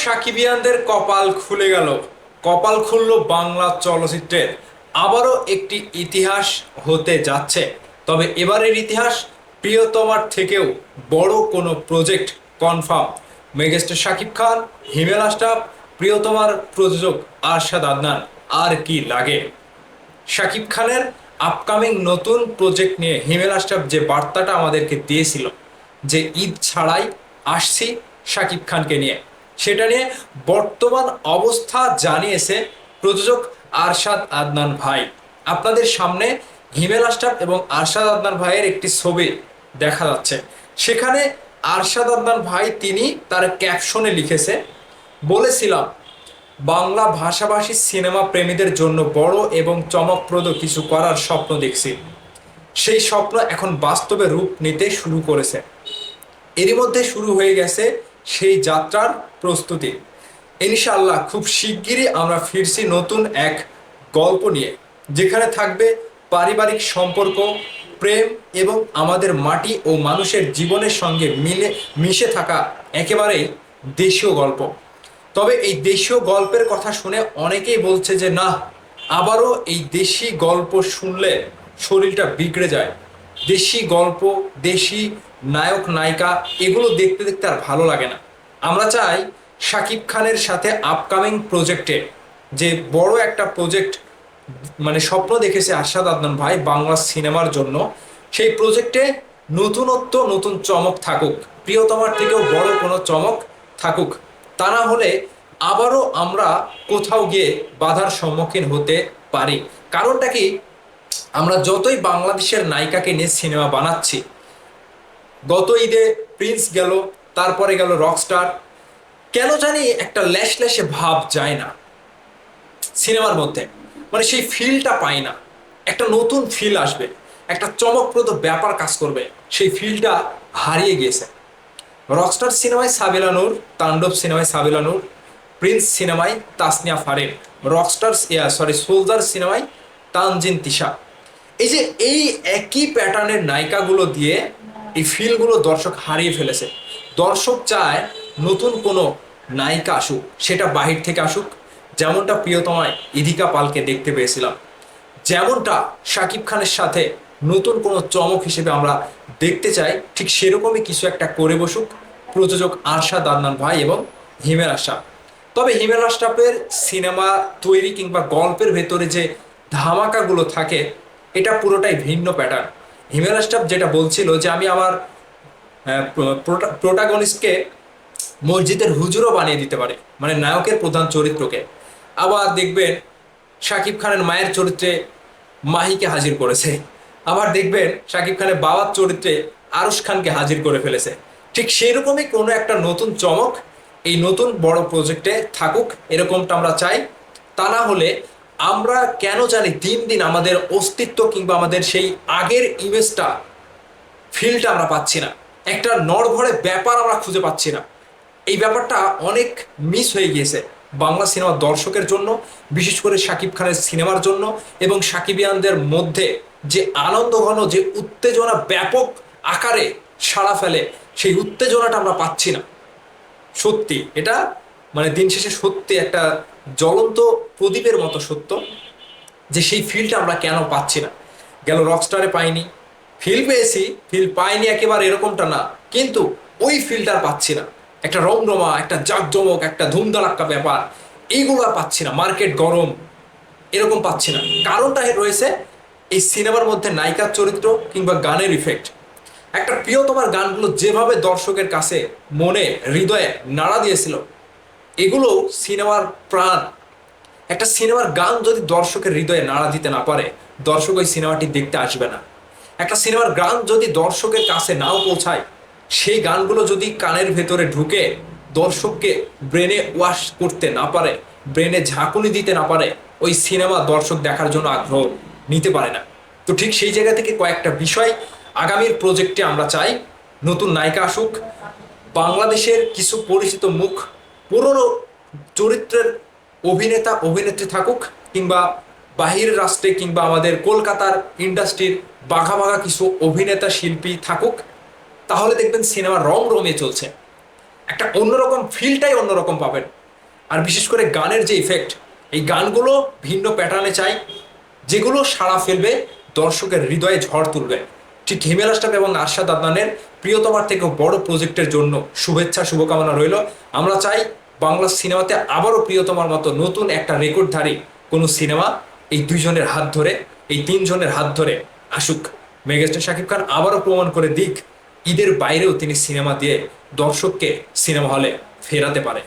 সাকিবিয়ানদের কপাল খুলে গেল। কপাল খুলল বাংলা চলচ্চিত্রের। আবারও একটি ইতিহাস হতে যাচ্ছে। তবে এবারের ইতিহাস প্রিয়তমার থেকেও বড় কোনো project confirm. Megastar Shakib Khan, হিমেল আশরাফ, প্রিয়তমার প্রযোজক আরশাদ আদনান। আর কি লাগে। শাকিব খানের আপকামিং নতুন প্রজেক্ট নিয়ে হিমেল আশরাফ যে বার্তাটা আমাদেরকে দিয়েছিল, যে ঈদ ছাড়াই আসছি শাকিব খানকে নিয়ে, সেটা নিয়ে বর্তমান অবস্থা জানিয়েছে প্রযোজক আরশাদ আদনান ভাই। আপনাদের সামনে হিমেল আশরাফ এবং আরশাদ আদনান ভাইয়ের একটি ছবি দেখা যাচ্ছে। সেখানে আরশাদ আদনান ভাই তিনি তার ক্যাপশনে লিখেছে, বলেছিলাম বাংলা ভাষাভাষী সিনেমা প্রেমীদের জন্য বড় এবং চমকপ্রদ কিছু করার স্বপ্ন দেখছি। সেই স্বপ্ন এখন বাস্তবে রূপ নিতে শুরু করেছে। এরই মধ্যে শুরু হয়ে গেছে সেই যাত্রার প্রস্তুতি। ইনশাআল্লাহ খুব শিগগিরই আমরা ফিরছি নতুন এক গল্প নিয়ে, যেখানে থাকবে পারিবারিক সম্পর্ক, প্রেম এবং আমাদের মাটি ও মানুষের জীবনের সঙ্গে মিশে থাকা একেবারেই দেশীয় গল্প। তবে এই দেশীয় গল্পের কথা শুনে অনেকেই বলছে যে না, আবারও এই দেশি গল্প শুনলে শরীরটা বিগড়ে যায়। দেশি গল্প, দেশি নায়ক নায়িকা, এগুলো দেখতে দেখতে আর ভালো লাগে না। আমরা চাই শাকিব খানের সাথে আপকামিং প্রজেক্টে, যে বড় একটা প্রজেক্ট মানে স্বপ্ন দেখেছে আরশাদ আদনান ভাই বাংলা সিনেমার জন্য, সেই প্রজেক্টে নতুনত্ব, নতুন চমক থাকুক, প্রিয়তমার থেকেও বড় কোনো চমক থাকুক। তা না হলে আবারও আমরা কোথাও গিয়ে বাধার সম্মুখীন হতে পারি। কারণটা কি, আমরা যতই বাংলাদেশের নায়িকাকে নিয়ে সিনেমা বানাচ্ছি, গত ঈদে প্রিন্স গেল, তারপরে গেল রকস্টার, কেন জানি একটা ল্যাশ ল্যাশে ভাব যায় না সিনেমার মধ্যে। মানে সেই ফিলটা পাই না। একটা নতুন ফিল আসবে, একটা চমকপ্রদ ব্যাপার কাজ করবে, সেই ফিলটা হারিয়ে গিয়েছে। রকস্টার সিনেমায় সাবিলা নূর, তাণ্ডব সিনেমায় সাবিলা নূর, প্রিন্স সিনেমায় তাসনিয়া ফারিন, রকস্টার সোলজার সিনেমায় তানজিন তিশা। এই যে এই একই প্যাটার্নের নায়িকাগুলো দিয়ে এই ফিলগুলো দর্শক হারিয়ে ফেলেছে। দর্শক চায় নতুন কোনো নায়িকা আসুক, সেটা বাহির থেকে আসুক। যেমনটা প্রিয়তমায় ইধিকা পালকে দেখতে পেয়েছিলাম, যেমনটা শাকিব খানের সাথে নতুন কোনো চমক হিসেবে আমরা দেখতে চাই, ঠিক সেরকমই কিছু একটা করে বসুক প্রযোজক আরশাদ আদনান ভাই এবং হিমেল আশরাফ। তবে হিমেল আশরাফের সিনেমা তৈরি কিংবা গল্পের ভেতরে যে ধামাকাগুলো থাকে, এটা পুরোটাই ভিন্ন প্যাটার্ন। হিমেল আশরাফ যেটা বলছিল যে আমি আমার প্রোটাগনিস্টকে মসজিদের হুজুরও বানিয়ে দিতে পারে, মানে নায়কের প্রধান চরিত্রকে। আবার দেখবেন শাকিব খানের মায়ের চরিত্রে মাহিকে হাজির করেছে, আবার দেখবেন শাকিব খানের বাবার চরিত্রে আরশ খানকে হাজির করে ফেলেছে। ঠিক সেরকমই কোনো একটা নতুন চমক এই নতুন বড় প্রজেক্টে থাকুক, এরকমটা আমরা চাই। তা না হলে আমরা কেন জানি দিন দিন আমাদের অস্তিত্ব কিংবা আমাদের সেই আগের ইমেজটা, ফিলটা আমরা পাচ্ছি না। একটা নড়ঘড়ে ব্যাপার আমরা খুঁজে পাচ্ছি না। এই ব্যাপারটা অনেক মিস হয়ে গিয়েছে বাংলা সিনেমার দর্শকের জন্য, বিশেষ করে শাকিব খানের সিনেমার জন্য। এবং সাকিবিয়ানদের মধ্যে যে আনন্দ ঘন, যে উত্তেজনা ব্যাপক আকারে সাড়া ফেলে, সেই উত্তেজনাটা আমরা পাচ্ছি না। সত্যি এটা মানে দিন শেষে সত্যি একটা জ্বলন্ত প্রদীপের মতো সত্য, যে সেই ফিলটা আমরা কেন পাচ্ছি না। গেল রকস্টারে পাইনি, ফিল পেয়েছি, ফিল পাইনি একেবারে এরকমটা না, কিন্তু ওই ফিলটা পাচ্ছি না। একটা রমরমা, একটা জাঁকজমক, একটা ধুমধারাক্কা ব্যাপার, এইগুলো আর পাচ্ছি না। মার্কেট গরম, এরকম পাচ্ছি না। কারণটা রয়েছে এই সিনেমার মধ্যে নায়িকার চরিত্র কিংবা গানের ইফেক্ট। একটা প্রিয়তমার গানগুলো যেভাবে দর্শকের কাছে মনে হৃদয়ে নাড়া দিয়েছিল, এগুলো সিনেমার প্রাণ। একটা সিনেমার গান যদি দর্শকের হৃদয়ে নাড়া দিতে না পারে, দর্শক ওই সিনেমাটি দেখতে আসবে না। একটা সিনেমার গান যদি দর্শকের কাছে নাও পৌঁছায়, সেই গানগুলো যদি কানের ভেতরে ঢুকে দর্শককে ব্রেনে ওয়াশ করতে না পারে, ব্রেনে ঝাঁকুনি দিতে না পারে, ওই সিনেমা দর্শক দেখার জন্য আগ্রহ নিতে পারে না। তো ঠিক সেই জায়গা থেকে কয়েকটা বিষয় আগামীর প্রজেক্টে আমরা চাই। নতুন নায়িকা আসুক, বাংলাদেশের কিছু পরিচিত মুখ, পুরনো চরিত্রের অভিনেতা অভিনেত্রী থাকুক, কিংবা বাহিরের রাষ্ট্রে কিংবা আমাদের কলকাতার ইন্ডাস্ট্রির বাঘা বাঘা কিছু অভিনেতা শিল্পী থাকুক, তাহলে দেখবেন সিনেমা রং রমে চলছে। একটা অন্যরকম ফিলটাই অন্যরকম পাবেন। আর বিশেষ করে গানের যে ইফেক্ট, এই গানগুলো ভিন্ন প্যাটার্নে চাই, যেগুলো সাড়া ফেলবে, দর্শকের হৃদয়ে ঝড় তুলবে। ঠিক হিমেল আশরাফ এবং আরশাদ আদনানের প্রিয়তমার থেকেও বড় প্রজেক্টের জন্য শুভেচ্ছা শুভকামনা রইল। আমরা চাই বাংলা সিনেমাতে আবারও প্রিয়তমার মতো নতুন একটা রেকর্ডধারী কোনো সিনেমা এই দুইজনের হাত ধরে, এই তিনজনের হাত ধরে আসুক। মেগাস্টার শাকিব খান আবারও প্রমাণ করে দিক ঈদের বাইরেও তিনি সিনেমা দিয়ে দর্শককে সিনেমা হলে ফেরাতে পারে।